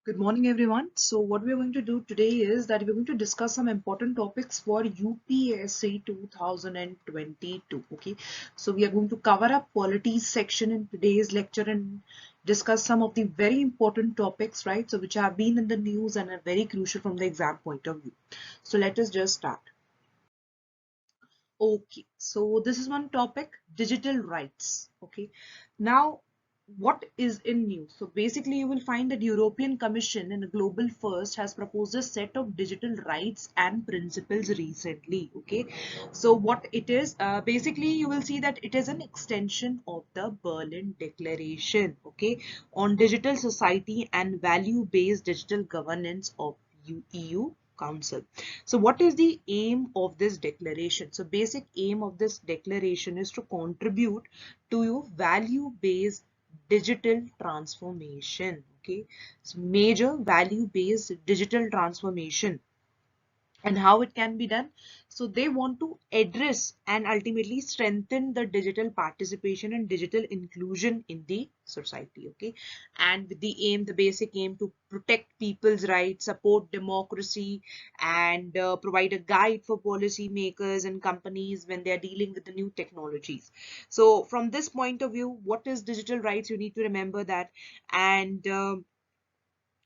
Good morning, everyone. So what we're going to do today is that we're going to discuss some important topics for UPSC 2022. Okay, so we are going to cover up polities section in today's lecture and discuss some of the very important topics, right? So which have been in the news and are very crucial from the exam point of view. So let us just start. Okay, so this is one topic, digital rights. Okay, now what is in news? So basically you will find that European Commission in a global first has proposed a set of digital rights and principles recently. Okay, so what it is, basically you will see that it is an extension of the Berlin Declaration, okay, on digital society and value-based digital governance of EU Council. So what is the aim of this declaration? So basic aim of this declaration is to contribute to your value-based digital transformation. Okay, so major value-based digital transformation. And how it can be done? So they want to address and ultimately strengthen the digital participation and digital inclusion in the society. Okay, and with the aim, the basic aim, to protect people's rights, support democracy, and provide a guide for policy makers and companies when they are dealing with the new technologies. So from this point of view, what is digital rights? You need to remember that. And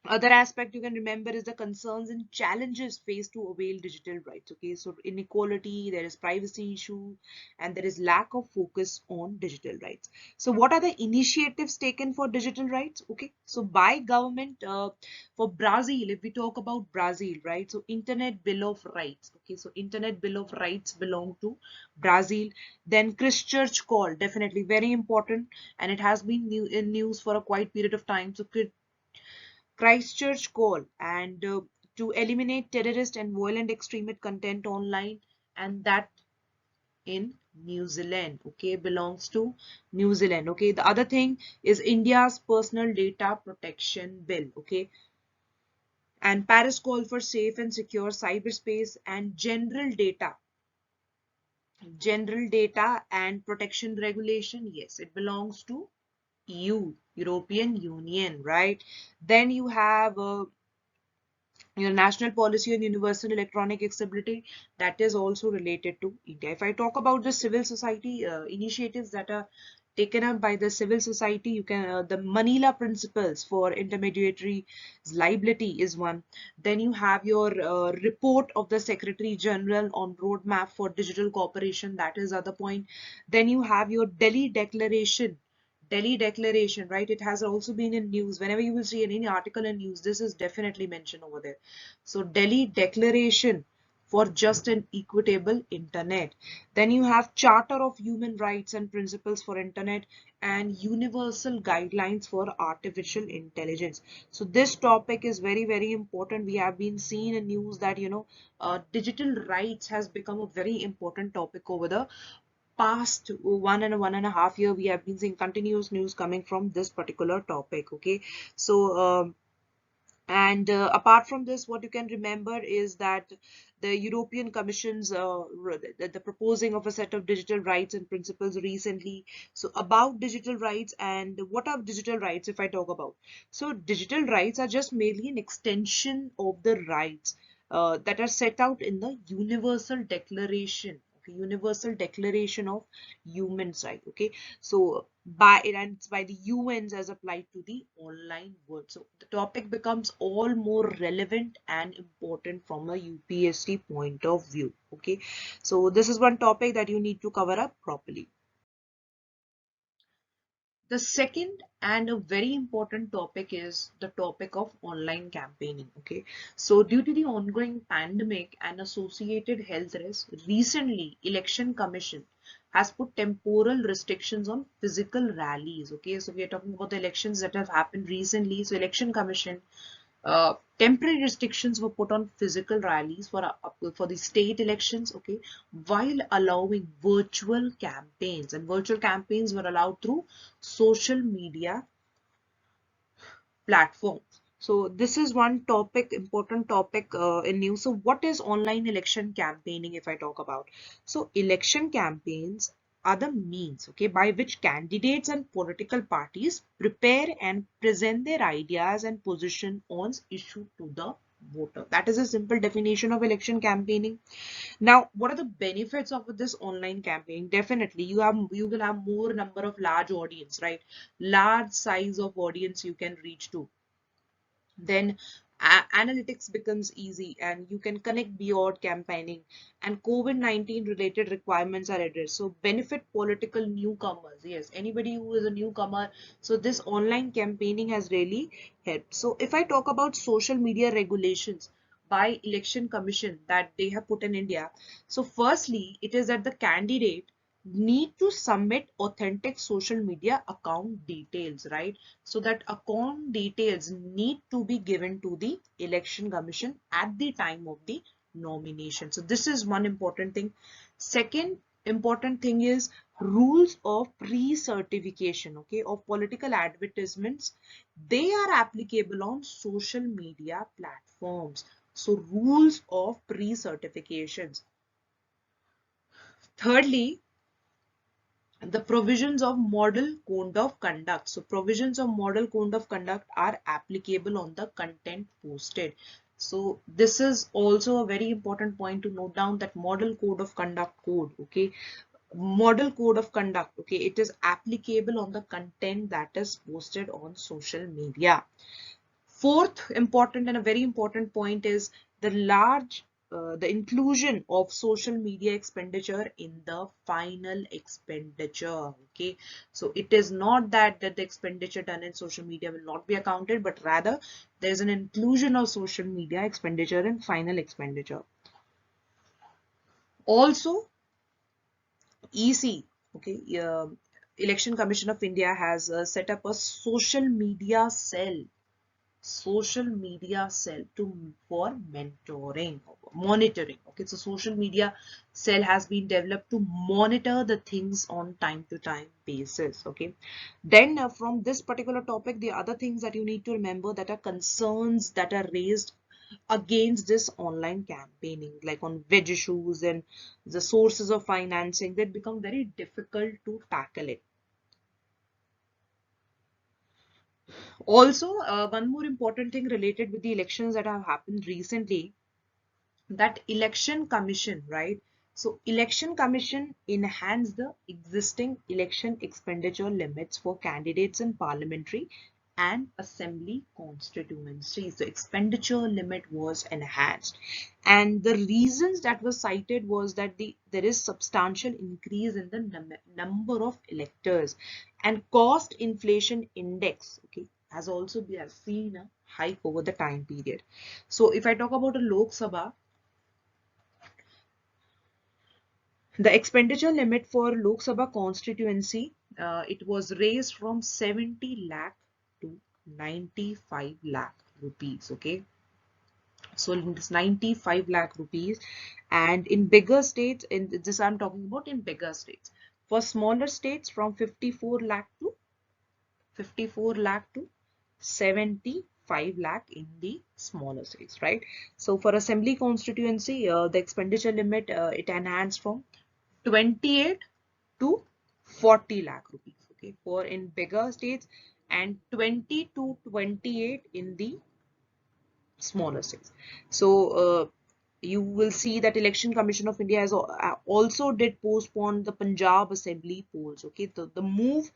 other aspect you can remember is the concerns and challenges faced to avail digital rights. Okay, so inequality, there is privacy issue, and there is lack of focus on digital rights. So what are the initiatives taken for digital rights? Okay, so by government, for Brazil, if we talk about Brazil, right, so internet bill of rights. Okay, so internet bill of rights belong to Brazil. Then Christchurch call, definitely very important, and it has been in news for a quite period of time. So Christchurch call and to eliminate terrorist and violent extremist content online, and that in New Zealand. Okay, belongs to New Zealand. Okay, the other thing is India's personal data protection bill. Okay, and Paris call for safe and secure cyberspace and general data and protection regulation. Yes, it belongs to European Union, right? Then you have national policy on universal electronic accessibility, that is also related to India. If I talk about the civil society initiatives that are taken up by the civil society, you can the Manila principles for intermediary liability is one. Then you have your report of the Secretary General on roadmap for digital cooperation, that is other point. Then you have your Delhi Declaration, right? It has also been in news. Whenever you will see any article in news, this is definitely mentioned over there. So Delhi Declaration for just an equitable internet. Then you have Charter of Human Rights and Principles for Internet and Universal Guidelines for Artificial Intelligence. So this topic is very, very important. We have been seeing in news that, digital rights has become a very important topic over the past 1 and a half year. We have been seeing continuous news coming from this particular topic. Okay, so and apart from this, what you can remember is that the European Commission's the proposing of a set of digital rights and principles recently. So about digital rights, and what are digital rights if I talk about? So digital rights are just merely an extension of the rights that are set out in the Universal Declaration. Okay, Universal Declaration of Human Rights. Okay, so by it, and it's by the UNs as applied to the online world. So the topic becomes all more relevant and important from a UPSC point of view. Okay, so this is one topic that you need to cover up properly. The second and a very important topic is the topic of online campaigning. Okay, so due to the ongoing pandemic and associated health risks, recently Election Commission has put temporal restrictions on physical rallies. Okay, so we are talking about the elections that have happened recently. So Election Commission, temporary restrictions were put on physical rallies for the state elections, okay, while allowing virtual campaigns, and virtual campaigns were allowed through social media platforms. So this is one topic, important topic in news. So what is online election campaigning if I talk about? So election campaigns are the means, okay, by which candidates and political parties prepare and present their ideas and position on issue to the voter. That is a simple definition of election campaigning. Now, what are the benefits of this online campaigning? Definitely, you will have more number of large audience, right? Large size of audience you can reach to. Then analytics becomes easy and you can connect beyond campaigning, and COVID-19 related requirements are addressed. So benefit political newcomers. Yes, anybody who is a newcomer. So this online campaigning has really helped. So if I talk about social media regulations by election commission that they have put in India. So firstly, it is that the candidate need to submit authentic social media account details, right? So that account details need to be given to the election commission at the time of the nomination. So this is one important thing. Second important thing is rules of pre-certification, okay, of political advertisements. They are applicable on social media platforms. So rules of pre-certifications. Thirdly, the provisions of model code of conduct. So provisions of model code of conduct are applicable on the content posted. So this is also a very important point to note down, that model code of conduct code, okay, model code of conduct, okay, it is applicable on the content that is posted on social media. Fourth important and a very important point is the inclusion of social media expenditure in the final expenditure. Okay, so it is not that the expenditure done in social media will not be accounted, but rather there is an inclusion of social media expenditure in final expenditure. Also, EC, okay, Election Commission of India has set up a social media cell for monitoring. Okay, so social media cell has been developed to monitor the things on time to time basis. Okay, then from this particular topic, the other things that you need to remember that are concerns that are raised against this online campaigning, like on veg issues and the sources of financing, that become very difficult to tackle it. Also, one more important thing related with the elections that have happened recently, that election commission, right? So election commission enhanced the existing election expenditure limits for candidates in parliamentary and assembly constituencies. The expenditure limit was enhanced, and the reasons that were cited was that there is substantial increase in the number of electors, and cost inflation index, okay, has also been seen a hike over the time period. So if I talk about a Lok Sabha, the expenditure limit for Lok Sabha constituency, it was raised from 70 lakh to 95 lakh rupees. Okay, so it's 95 lakh rupees, and in bigger states, in this I'm talking about in bigger states. For smaller states, from 54 lakh to 75 lakh in the smaller states, right? So for assembly constituency, the expenditure limit, it enhanced from 28 to 40 lakh rupees, okay, for in bigger states, and 20 to 28 in the smaller states. So you will see that Election Commission of India has also did postpone the Punjab Assembly polls. Okay, the move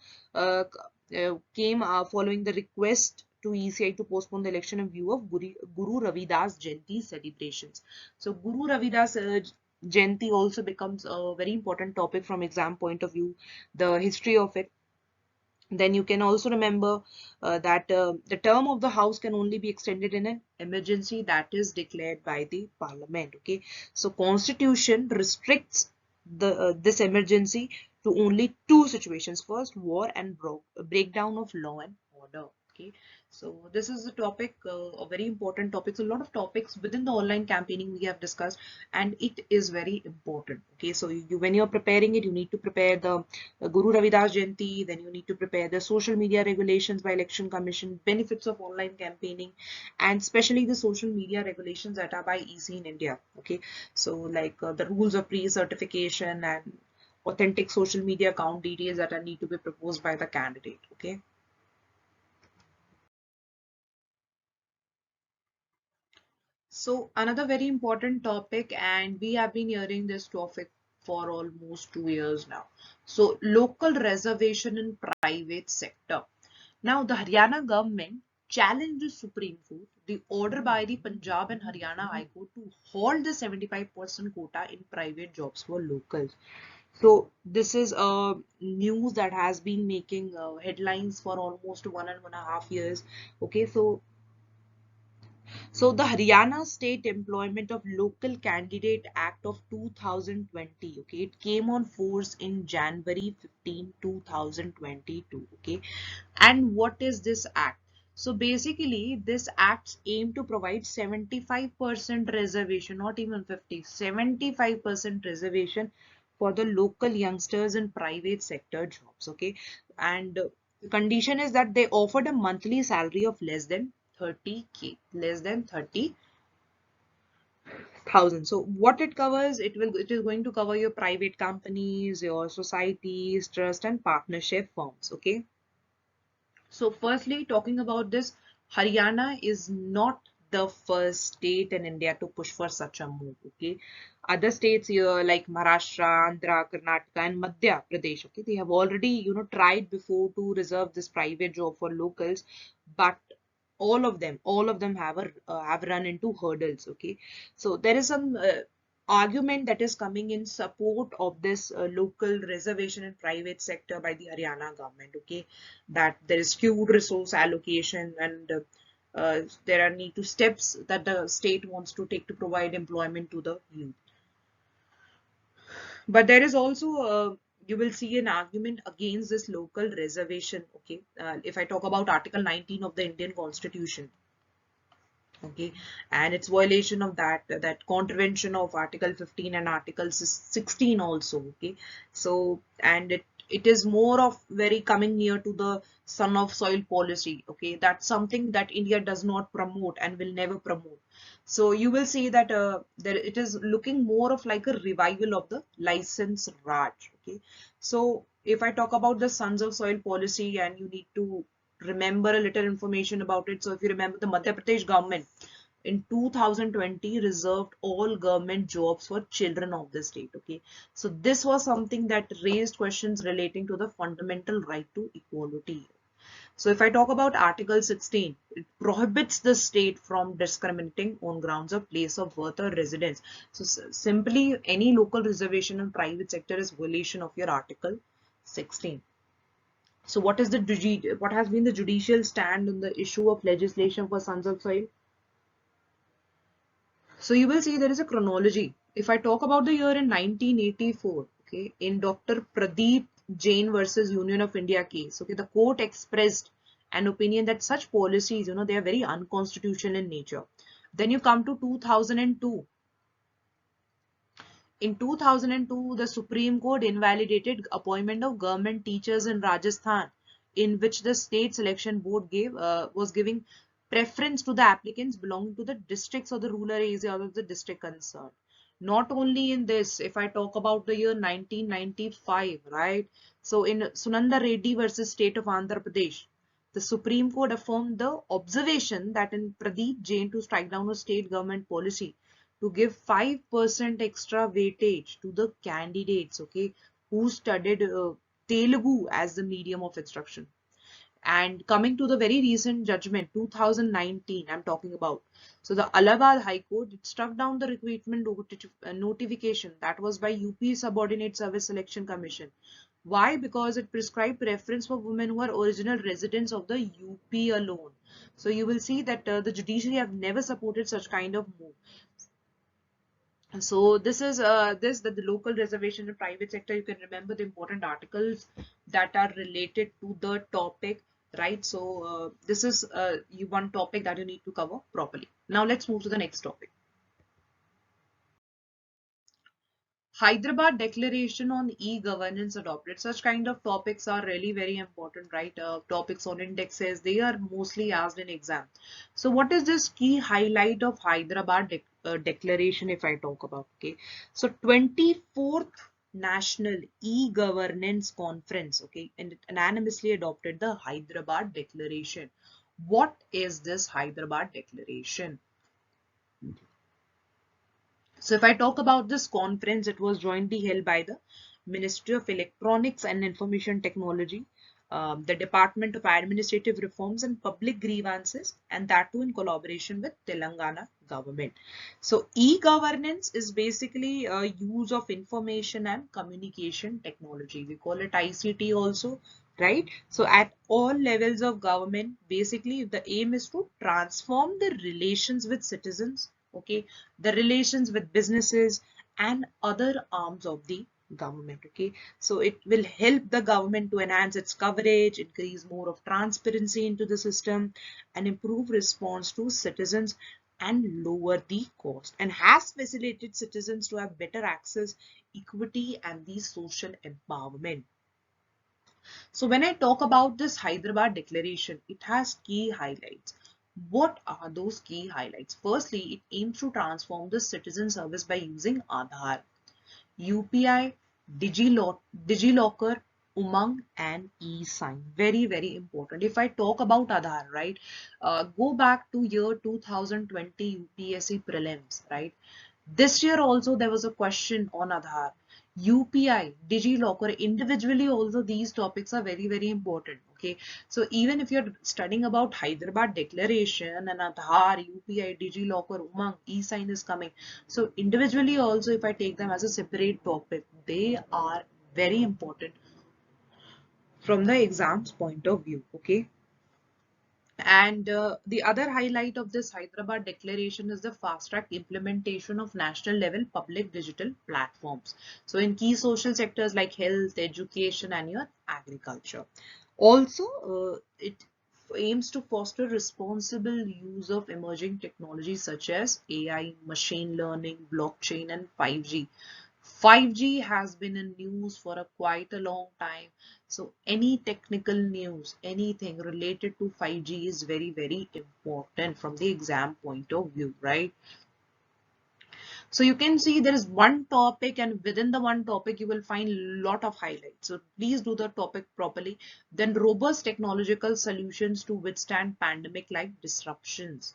came following the request to ECI to postpone the election in view of Guru Ravidas Jayanti celebrations. So Guru Ravidas Jayanti also becomes a very important topic from exam point of view, the history of it. Then you can also remember that the term of the house can only be extended in an emergency that is declared by the parliament. Okay, so constitution restricts the this emergency to only two situations: first, war, and breakdown of law and order. Okay, so this is a topic, a very important topic. So a lot of topics within the online campaigning we have discussed, and it is very important. Okay, so when you're preparing it, you need to prepare the Guru Ravidas Jayanti, then you need to prepare the social media regulations by Election Commission, benefits of online campaigning, and especially the social media regulations that are by EC in India. Okay, so like the rules of pre-certification and authentic social media account details that are need to be proposed by the candidate. Okay. So another very important topic, and we have been hearing this topic for almost 2 years now. So local reservation in private sector. Now the Haryana government challenged the Supreme Court, the order by the Punjab and Haryana High Court to halt the 75% quota in private jobs for locals. So this is a news that has been making headlines for almost 1.5 years. Okay, so the Haryana State Employment of Local Candidate Act of 2020, okay, it came on force in January 15, 2022, okay. And what is this act? So basically, this act aim to provide 75% reservation, not even 50, 75% reservation for the local youngsters in private sector jobs, okay. And the condition is that they offered a monthly salary of less than 30K, less than 30,000. So what it covers, it is going to cover your private companies, your societies, trust and partnership firms, okay. So firstly, talking about this, Haryana is not the first state in India to push for such a move. Okay, other states here like Maharashtra, Andhra, Karnataka, and Madhya Pradesh. Okay, they have already tried before to reserve this private job for locals, but all of them have run into hurdles. Okay, so there is some argument that is coming in support of this local reservation in private sector by the Haryana government. Okay, that there is skewed resource allocation, and there are need to steps that the state wants to take to provide employment to the youth. But there is also you will see an argument against this local reservation. Okay, if I talk about Article 19 of the Indian Constitution, okay, and it's violation of that contravention of Article 15 and Article 16 also. Okay, so and it is more of very coming near to the son of soil policy. Okay, that's something that India does not promote and will never promote. So you will see that there it is looking more of like a revival of the license Raj. Okay, so if I talk about the sons of soil policy, and you need to remember a little information about it. So if you remember, the Madhya Pradesh government in 2020 reserved all government jobs for children of the state. Okay, so this was something that raised questions relating to the fundamental right to equality. So if I talk about Article 16, it prohibits the state from discriminating on grounds of place of birth or residence. So simply any local reservation in private sector is violation of your Article 16. So what has been the judicial stand on the issue of legislation for sons of soil? So you will see there is a chronology. If I talk about the year in 1984, okay, in Dr. Pradeep Jain versus Union of India case, okay, the court expressed an opinion that such policies, they are very unconstitutional in nature. Then you come to 2002. In 2002, the Supreme Court invalidated appointment of government teachers in Rajasthan, in which the state selection board was giving preference to the applicants belonging to the districts or the rural areas of the district concerned. Not only in this, if I talk about the year 1995, right? So in Sunanda Reddy versus State of Andhra Pradesh, the Supreme Court affirmed the observation that in Pradeep Jain to strike down a state government policy to give 5% extra weightage to the candidates, okay, who studied Telugu as the medium of instruction. And coming to the very recent judgment, 2019, I'm talking about. So the Allahabad High Court struck down the recruitment notification that was by UP Subordinate Service Selection Commission. Why? Because it prescribed preference for women who are original residents of the UP alone. So you will see that the judiciary have never supported such kind of move. So this is that the local reservation in private sector. You can remember the important articles that are related to the topic, right? So this is one topic that you need to cover properly. Now let's move to the next topic. Hyderabad Declaration on E-Governance adopted. Such kind of topics are really very important, right? Topics on indexes, they are mostly asked in exam. So what is this key highlight of Hyderabad Declaration if I talk about? Okay, so 24th National E-Governance Conference, okay, and it unanimously adopted the Hyderabad Declaration. What is this Hyderabad Declaration? So if I talk about this conference, it was jointly held by the Ministry of Electronics and Information Technology, the Department of Administrative Reforms and Public Grievances, and that too in collaboration with Telangana government. So e-governance is basically a use of information and communication technology. We call it ICT also, right? So at all levels of government, basically the aim is to transform the relations with citizens, okay, the relations with businesses and other arms of the government, okay. So it will help the government to enhance its coverage, increase more of transparency into the system, and improve response to citizens and lower the cost, and has facilitated citizens to have better access, equity, and the social empowerment. So when I talk about this Hyderabad Declaration, it has key highlights. What are those key highlights? Firstly, it aims to transform the citizen service by using Aadhaar, UPI, DigiLocker, Umang, and e-sign. Very, very important. If I talk about Aadhaar, right, go back to year 2020 UPSC Prelims, right? This year also there was a question on Aadhaar. UPI, DigiLocker, individually also these topics are very, very important. Okay. So even if you're studying about Hyderabad Declaration and Aadhaar, UPI, DigiLocker, Umang, e-sign is coming. So individually also if I take them as a separate topic, they are very important from the exam's point of view. Okay. And the other highlight of this Hyderabad Declaration is the fast-track implementation of national level public digital platforms. So in key social sectors like health, education, and your agriculture. Also, it aims to foster responsible use of emerging technologies such as AI, machine learning, blockchain, and 5G. 5G has been in news for quite a long time. So any technical news, anything related to 5G is very, very important from the exam point of view, right? So you can see there is one topic, and within the one topic you will find a lot of highlights. So please do the topic properly. Then robust technological solutions to withstand pandemic-like disruptions.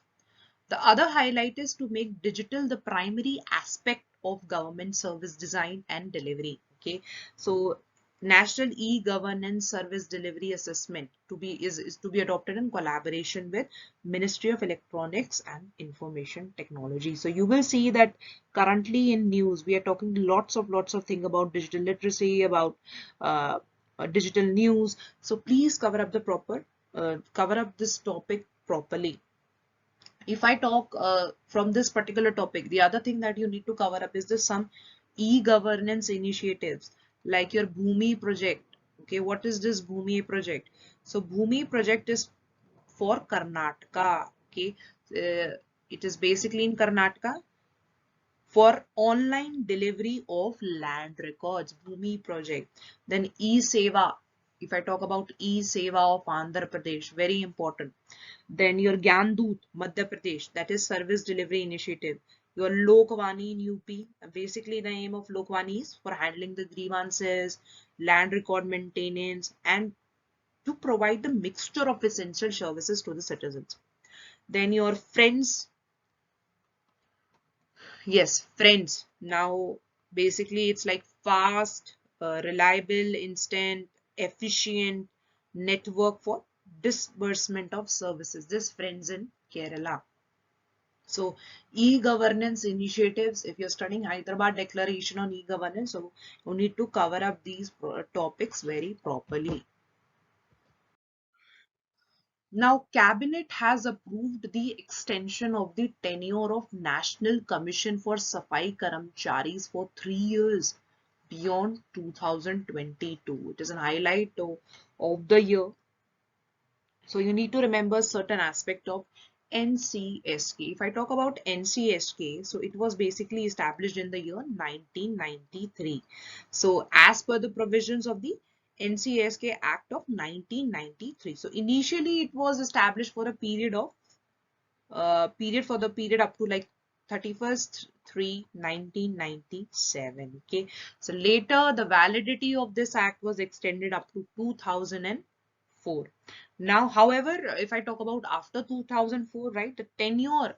The other highlight is to make digital the primary aspect of government service design and delivery. Okay, so National E-Governance Service Delivery Assessment is to be adopted in collaboration with Ministry of Electronics and Information Technology. So you will see that currently in news we are talking lots of things about digital literacy, about digital news. So please cover up this topic properly. If I talk from this particular topic, the other thing that you need to cover up is the some e-governance initiatives like your Bhumi project. Okay, what is this Bhumi project? So Bhumi project is for Karnataka. Okay, it is basically in Karnataka for online delivery of land records, Bhumi project. Then e-Seva. If I talk about e-Seva of Andhra Pradesh, very important. Then your Gyandoot, Madhya Pradesh, that is service delivery initiative. Your Lokvani in UP, basically the aim of Lokvani is for handling the grievances, land record maintenance, and to provide the mixture of essential services to the citizens. Then your Friends, yes, Friends. Now, basically it's like fast, reliable, instant, efficient network for disbursement of services. This Friends in Kerala. So e-governance initiatives, if you're studying Hyderabad Declaration on e-governance, so you need to cover up these topics very properly. Now, Cabinet has approved the extension of the tenure of National Commission for Safai Karamcharis for 3 years beyond 2022. It is an highlight of the year. So you need to remember certain aspect of NCSK. If I talk about NCSK, so it was basically established in the year 1993. So as per the provisions of the NCSK Act of 1993. So initially it was established for a period of period up to like 31st 3 1997. Okay, so later the validity of this act was extended up to 2004. Now, however, if I talk about after 2004, right, the tenure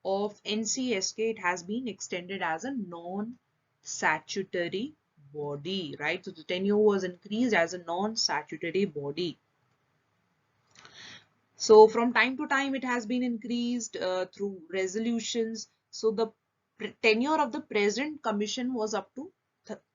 of NCSK, it has been extended as a non-statutory body, right? So the tenure was increased as a non-statutory body. So from time to time, it has been increased through resolutions. So the tenure of the present commission was up to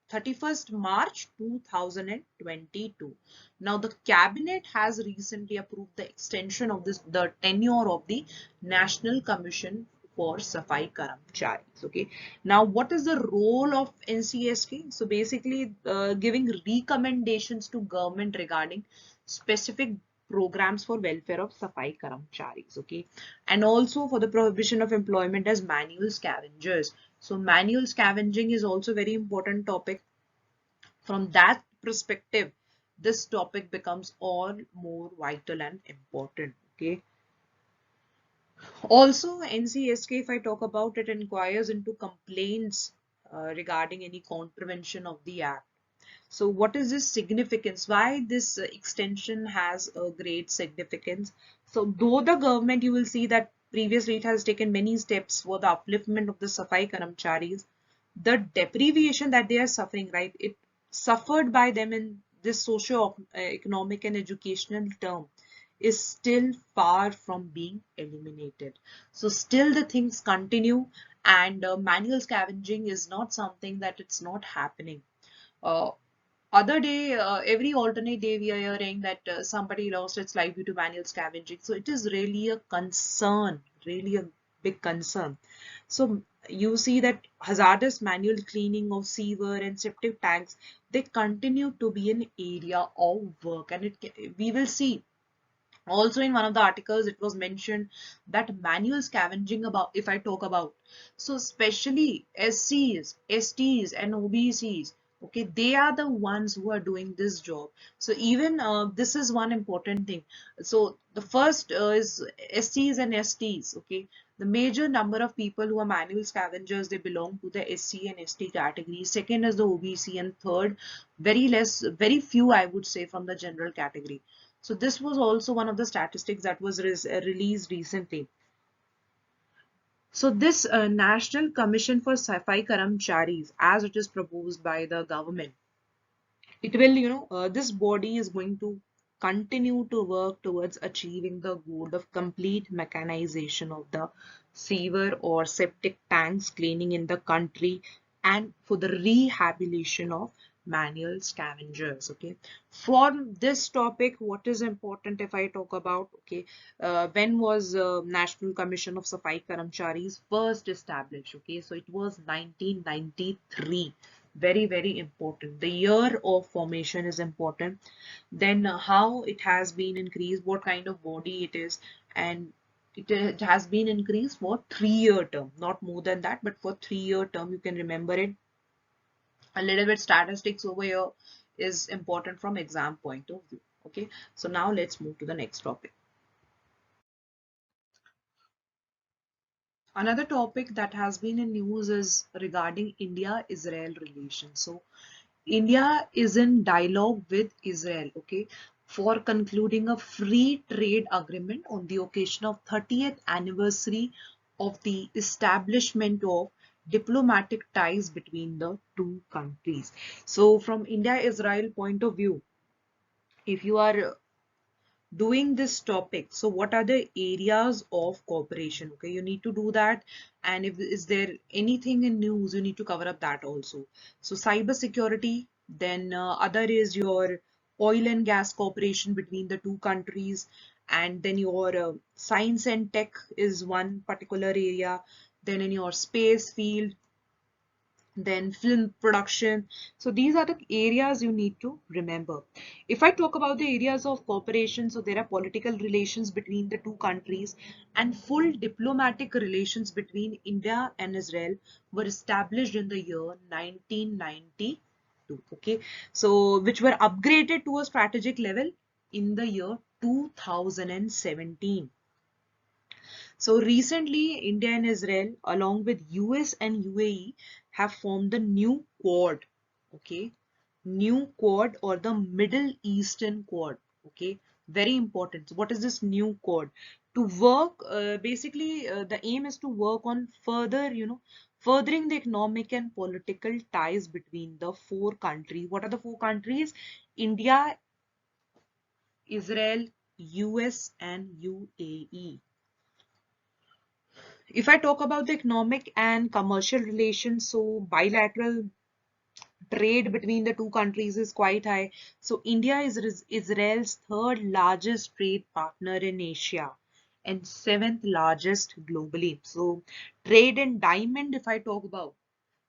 31st March 2022. Now the cabinet has recently approved the extension of the tenure of the National Commission for Safai Karamcharis. Okay. Now what is the role of NCSK? So basically giving recommendations to government regarding specific programs for welfare of Safai Karamcharis, okay, and also for the prohibition of employment as manual scavengers. So manual scavenging is also very important topic. From that perspective, this topic becomes all more vital and important, okay. Also, NCSK, if I talk about it, inquires into complaints regarding any contravention of the act. So what is this significance? Why this extension has a great significance? So though the government, you will see that previously it has taken many steps for the upliftment of the Safai Karamcharis, the deprivation that they are suffering, right? It suffered by them in this socio-economic and educational term is still far from being eliminated. So still the things continue, and manual scavenging is not something that it's not happening. Uh, Other day, every alternate day, we are hearing that somebody lost its life due to manual scavenging. So it is really a concern, really a big concern. So you see that hazardous manual cleaning of sewer and septic tanks, they continue to be an area of work, and we will see. Also, in one of the articles, it was mentioned that manual scavenging, about, if I talk about, so especially SCs, STs, and OBCs, okay, they are the ones who are doing this job. So even this is one important thing. So the first is SCs and STs, okay. The major number of people who are manual scavengers, they belong to the SC and ST category. Second is the OBC, and third, very few, I would say, from the general category. So this was also one of the statistics that was released recently. So this National Commission for Safai Karamcharis, as it is proposed by the government, it will, this body is going to continue to work towards achieving the goal of complete mechanization of the sewer or septic tanks cleaning in the country, and for the rehabilitation of manual scavengers. Okay, for this topic, what is important, if I talk about, okay, when was National Commission of Safai Karamcharis first established? Okay, so it was 1993. Very important. The year of formation is important. Then how it has been increased, what kind of body it is, and it has been increased for 3-year term, not more than that, but for 3-year term. You can remember it. A little bit statistics over here is important from exam point of view. Okay, so now let's move to the next topic. Another topic that has been in news is regarding India-Israel relations. So India is in dialogue with Israel, okay, for concluding a free trade agreement on the occasion of 30th anniversary of the establishment of diplomatic ties between the two countries. So from India-Israel point of view, if you are doing this topic, so what are the areas of cooperation? Okay, you need to do that, and if is there anything in news, you need to cover up that also. So cyber security, then other is your oil and gas cooperation between the two countries, and then your science and tech is one particular area, then in your space field, then film production. So these are the areas you need to remember. If I talk about the areas of cooperation, so there are political relations between the two countries, and full diplomatic relations between India and Israel were established in the year 1992. Okay, so which were upgraded to a strategic level in the year 2017. So recently, India and Israel, along with US and UAE, have formed the new Quad. Okay, new Quad or the Middle Eastern Quad. Okay, very important. So what is this new Quad? To work, basically, the aim is to work on furthering the economic and political ties between the four countries. What are the four countries? India, Israel, US, and UAE. If I talk about the economic and commercial relations, so bilateral trade between the two countries is quite high. So India is Israel's third largest trade partner in Asia and seventh largest globally. So trade in diamond, if I talk about,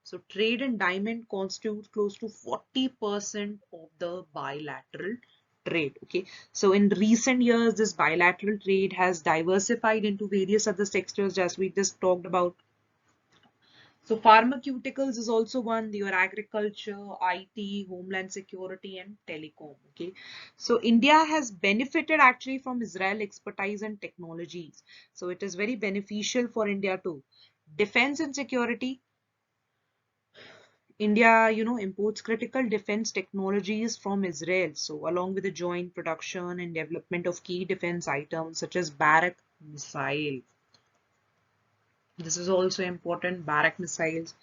so trade in diamond constitutes close to 40% of the bilateral trade. Okay, so in recent years, this bilateral trade has diversified into various other sectors, as we just talked about. So pharmaceuticals is also one, your agriculture, IT, homeland security, and telecom. Okay. So India has benefited actually from Israel expertise and technologies. So it is very beneficial for India too. Defense and security. India, imports critical defense technologies from Israel. So along with the joint production and development of key defense items such as Barak missile. This is also important, Barak missiles.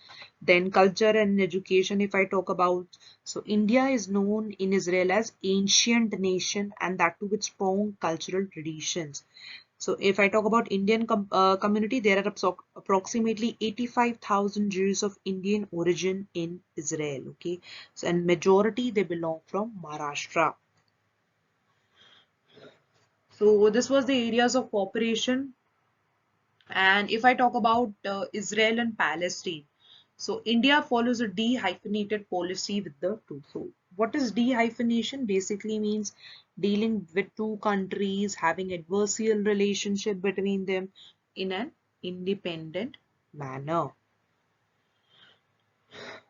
Then culture and education, if I talk about, so India is known in Israel as ancient nation and that too with strong cultural traditions. So if I talk about Indian community, there are approximately 85,000 Jews of Indian origin in Israel. Okay, so and majority they belong from Maharashtra. So this was the areas of cooperation. And if I talk about Israel and Palestine, so India follows a de-hyphenated policy with the two. So what is de-hyphenation? Basically means dealing with two countries, having adversarial relationship between them in an independent manner.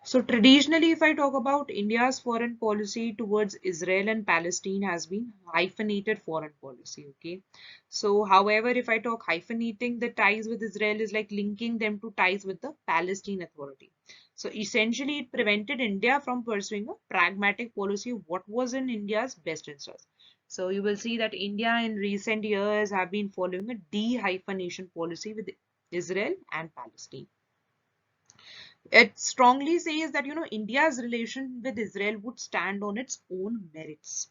So traditionally, if I talk about India's foreign policy towards Israel and Palestine has been hyphenated foreign policy. Okay. So, however, if I talk hyphenating the ties with Israel is like linking them to ties with the Palestine Authority. So essentially, it prevented India from pursuing a pragmatic policy of what was in India's best interest. So you will see that India in recent years have been following a de-hyphenation policy with Israel and Palestine. It strongly says that India's relation with Israel would stand on its own merits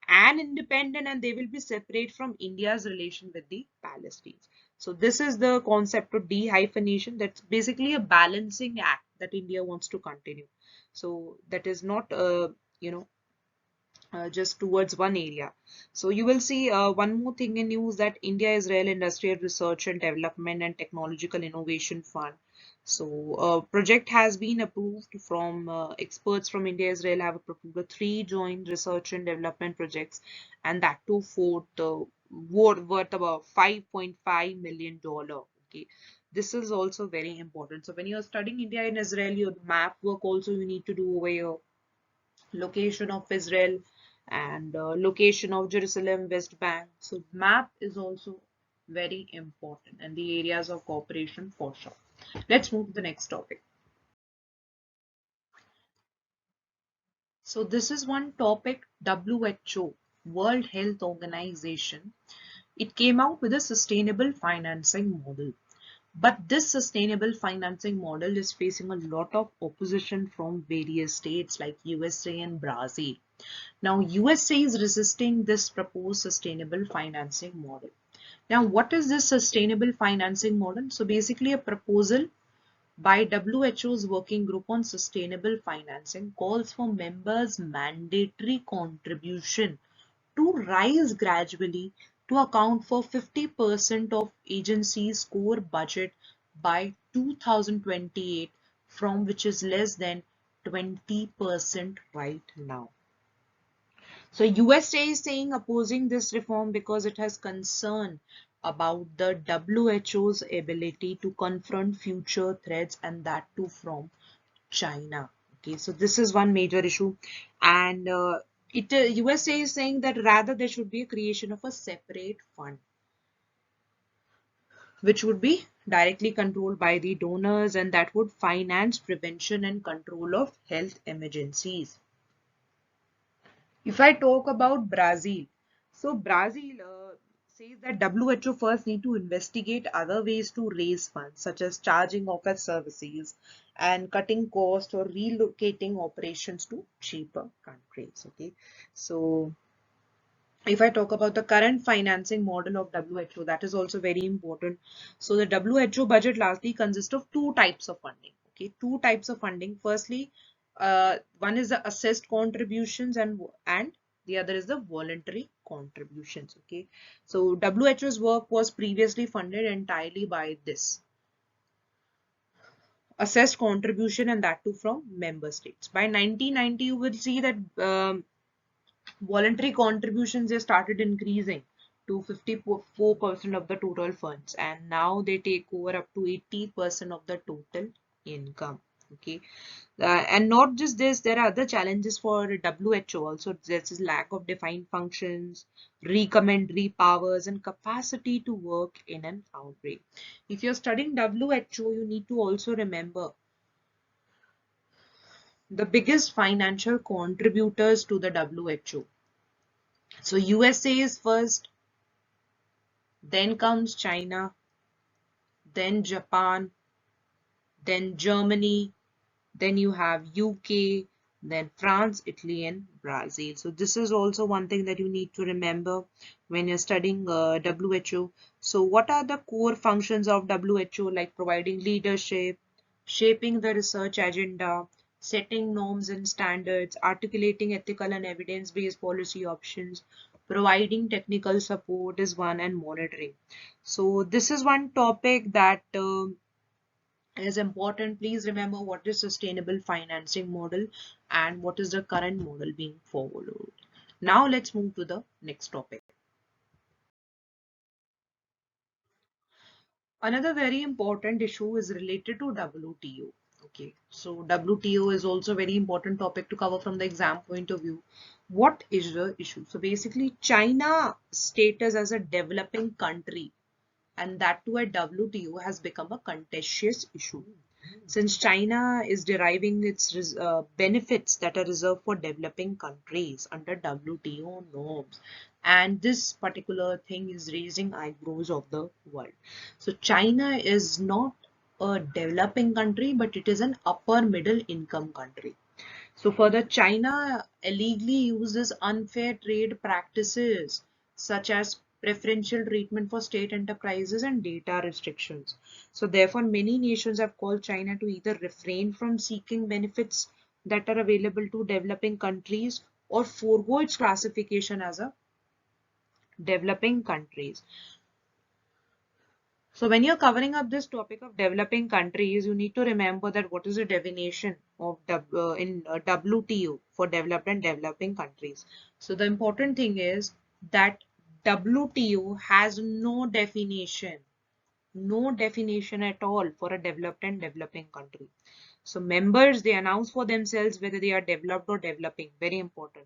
and independent, and they will be separate from India's relation with the Palestinians. So this is the concept of de-hyphenation. That's basically a balancing act that India wants to continue. So that is not you know just towards one area. So you will see one more thing in news, that India-Israel Industrial Research and Development and Technological Innovation Fund. So project has been approved from experts from India-Israel have approved three joint research and development projects, and that too for the worth about $5.5 million. Okay. This is also very important. So when you're studying India and Israel, your map work also you need to do over here, location of Israel and location of Jerusalem, West Bank. So map is also very important and the areas of cooperation for sure. Let's move to the next topic. So this is one topic, WHO, World Health Organization. It came out with a sustainable financing model. But this sustainable financing model is facing a lot of opposition from various states like USA and Brazil. Now, USA is resisting this proposed sustainable financing model. Now, what is this sustainable financing model? So basically a proposal by WHO's Working Group on Sustainable Financing calls for members' mandatory contribution to rise gradually to account for 50% of agency's core budget by 2028, from which is less than 20% right now. So USA is saying opposing this reform because it has concern about the WHO's ability to confront future threats, and that too from China. Okay, so this is one major issue, and USA is saying that rather there should be a creation of a separate fund. which would be directly controlled by the donors, and that would finance prevention and control of health emergencies. If I talk about Brazil, so Brazil says that WHO first need to investigate other ways to raise funds, such as charging of its services and cutting costs or relocating operations to cheaper countries. Okay, so if I talk about the current financing model of WHO, that is also very important. So the WHO budget largely consists of two types of funding. Okay, two types of funding. Firstly, one is the assessed contributions, and the other is the voluntary contributions. Okay, so WHO's work was previously funded entirely by this assessed contribution, and that too from member states. By 1990, you will see that voluntary contributions they started increasing to 54% of the total funds, and now they take over up to 80% of the total income. Okay, and not just this, there are other challenges for WHO also. There's this lack of defined functions, recommendatory powers, and capacity to work in an outbreak. If you're studying WHO, you need to also remember the biggest financial contributors to the WHO. So USA is first, then comes China, then Japan, then Germany, then you have UK, then France, Italy, and Brazil. So this is also one thing that you need to remember when you're studying WHO. So what are the core functions of WHO? Like providing leadership, shaping the research agenda, setting norms and standards, articulating ethical and evidence-based policy options, providing technical support is one, and monitoring. So this is one topic that is important. Please remember what is sustainable financing model and what is the current model being followed. Now let's move to the next topic. Another very important issue is related to WTO. Okay, so WTO is also a very important topic to cover from the exam point of view. What is the issue? So basically, China status as a developing country, and that too at WTO, has become a contentious issue. Since China is deriving its benefits that are reserved for developing countries under WTO norms, and this particular thing is raising eyebrows of the world. So China is not a developing country, but it is an upper middle income country. So further, China illegally uses unfair trade practices such as preferential treatment for state enterprises and data restrictions. So therefore, many nations have called China to either refrain from seeking benefits that are available to developing countries or forego its classification as a developing countries. So when you're covering up this topic of developing countries, you need to remember that what is the definition of in WTO for developed and developing countries. So the important thing is that WTO has no definition at all for a developed and developing country. So members, they announce for themselves whether they are developed or developing, very important.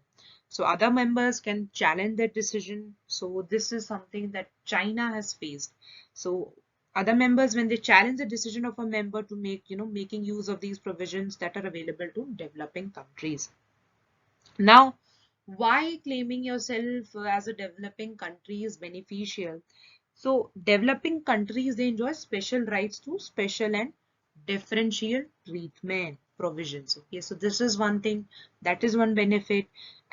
So other members can challenge that decision. So this is something that China has faced. So other members, when they challenge the decision of a member to making use of these provisions that are available to developing countries. Now, why claiming yourself as a developing country is beneficial? So developing countries, they enjoy special rights to special and differential treatment provisions. Okay, so this is one thing, that is one benefit.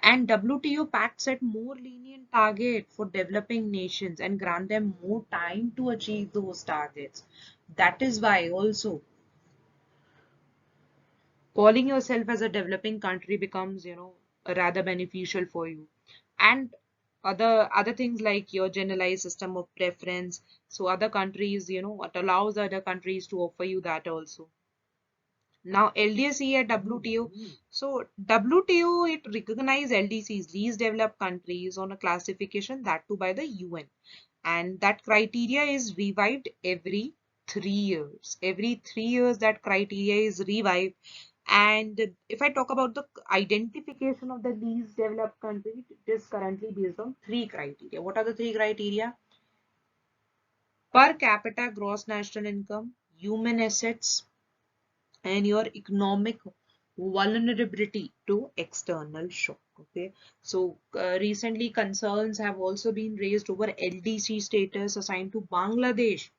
And WTO pacts set more lenient target for developing nations and grant them more time to achieve those targets. That is why also calling yourself as a developing country becomes, rather beneficial for you. And other things like your generalized system of preference. So other countries, it allows other countries to offer you that also. Now LDC at WTO. So WTO, it recognizes LDCs, least developed countries, on a classification, that too by the UN. And that criteria is revived every 3 years. Every 3 years that criteria is revived. And if I talk about the identification of the least developed country, it is currently based on three criteria. What are the three criteria? per capita gross national income, human assets, and your economic vulnerability to external shock. Okay, so recently concerns have also been raised over LDC status assigned to Bangladesh,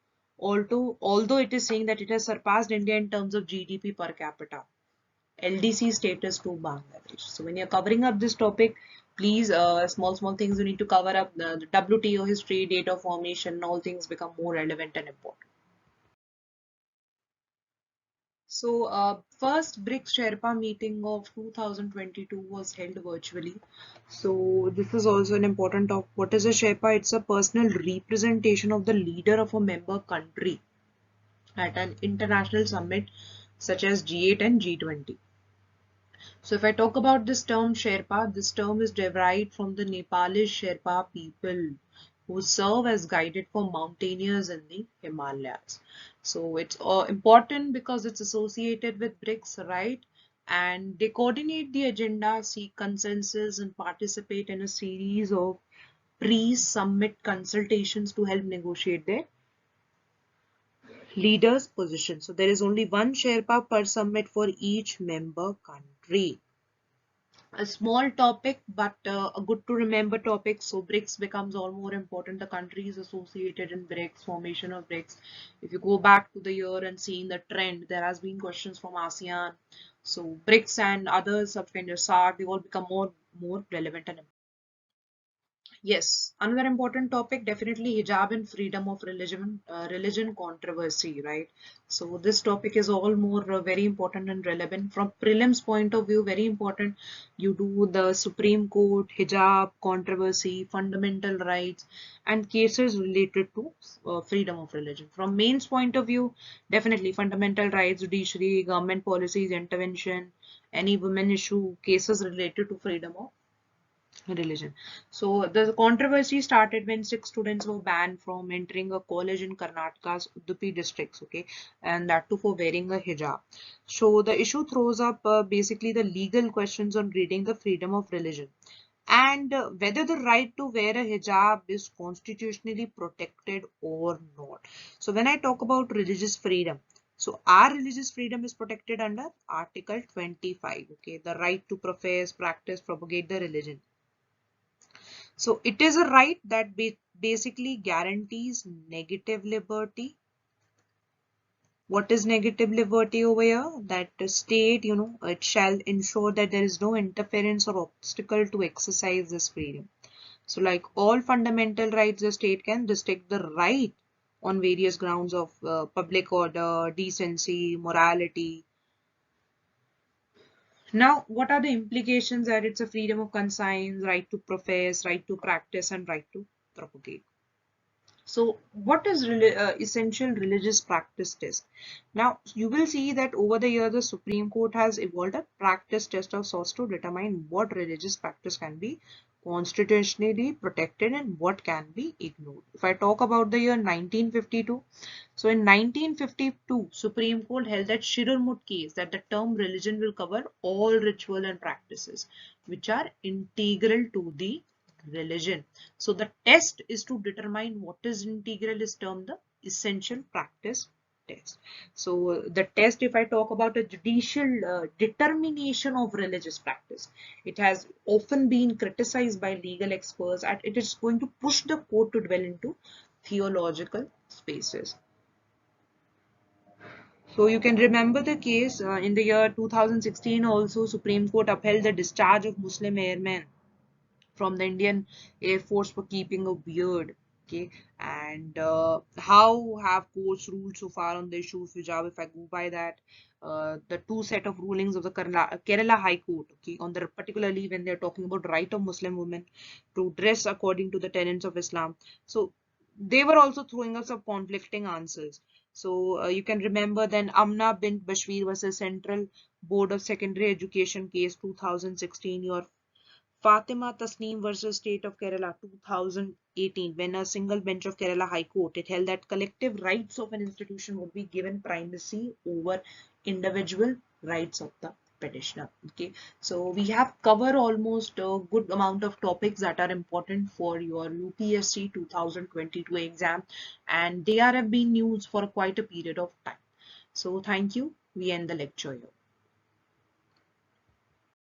although it is saying that it has surpassed India in terms of GDP per capita. LDC status to Bangladesh. So when you're covering up this topic, please small things you need to cover up, the WTO history, date of formation, all things become more relevant and important. So, first BRICS Sherpa meeting of 2022 was held virtually. So, this is also an important topic. What is a Sherpa? It's a personal representation of the leader of a member country at an international summit such as G8 and G20. So, if I talk about this term Sherpa, this term is derived from the Nepalese Sherpa people who serve as guided for mountaineers in the Himalayas. So it's important because it's associated with BRICS, right? And they coordinate the agenda, seek consensus, and participate in a series of pre-summit consultations to help negotiate their leaders' position. So there is only one Sherpa per summit for each member country. A small topic, but a good to remember topic. So BRICS becomes all more important. The countries associated in BRICS, formation of BRICS. If you go back to the year and seeing the trend, there has been questions from ASEAN. So BRICS and others of kind of SARC, they all become more relevant and important. Yes, another important topic, definitely hijab and freedom of religion controversy, right? So this topic is all more very important and relevant from prelims point of view. Very important. You do the Supreme Court, hijab controversy, fundamental rights, and cases related to freedom of religion. From mains point of view, definitely fundamental rights, judiciary, government policies, intervention, any women issue, cases related to freedom of religion. So the controversy started when 6 students were banned from entering a college in Karnataka's Udupi districts, okay, and that too for wearing a hijab. So the issue throws up basically the legal questions on reading the freedom of religion and whether the right to wear a hijab is constitutionally protected or not. So when I talk about religious freedom, so our religious freedom is protected under Article 25, okay, the right to profess, practice, propagate the religion. So it is a right that basically guarantees negative liberty. What is negative liberty over here? That the state, it shall ensure that there is no interference or obstacle to exercise this freedom. So like all fundamental rights, the state can restrict the right on various grounds of public order, decency, morality. Now, what are the implications that it's a freedom of conscience, right to profess, right to practice, and right to propagate? So what is essential religious practice test? Now you will see that over the year the Supreme Court has evolved a practice test of sorts to determine what religious practice can be constitutionally protected and what can be ignored. If I talk about the year 1952, so in 1952 Supreme Court held that Shirurmut case that the term religion will cover all ritual and practices which are integral to the religion. So the test is to determine what is integral is termed the essential practice test. So the test, if I talk about a judicial determination of religious practice, it has often been criticized by legal experts and it is going to push the court to dwell into theological spaces. So you can remember the case in the year 2016 also Supreme Court upheld the discharge of Muslim airmen from the Indian Air Force for keeping a beard. Okay, and how have courts ruled so far on the issue of hijab? If I go by that, the two set of rulings of the Kerala High Court, okay, on the particularly when they're talking about right of Muslim women to dress according to the tenets of Islam. So they were also throwing us some conflicting answers. So you can remember then Amna bint Bashir versus Central Board of Secondary Education case 2016. Your Fatima Tasneem versus State of Kerala 2018, when a single bench of Kerala High Court, it held that collective rights of an institution would be given primacy over individual rights of the petitioner. Okay, so we have covered almost a good amount of topics that are important for your UPSC 2022 exam, and they have been used for quite a period of time. So thank you. We end the lecture here.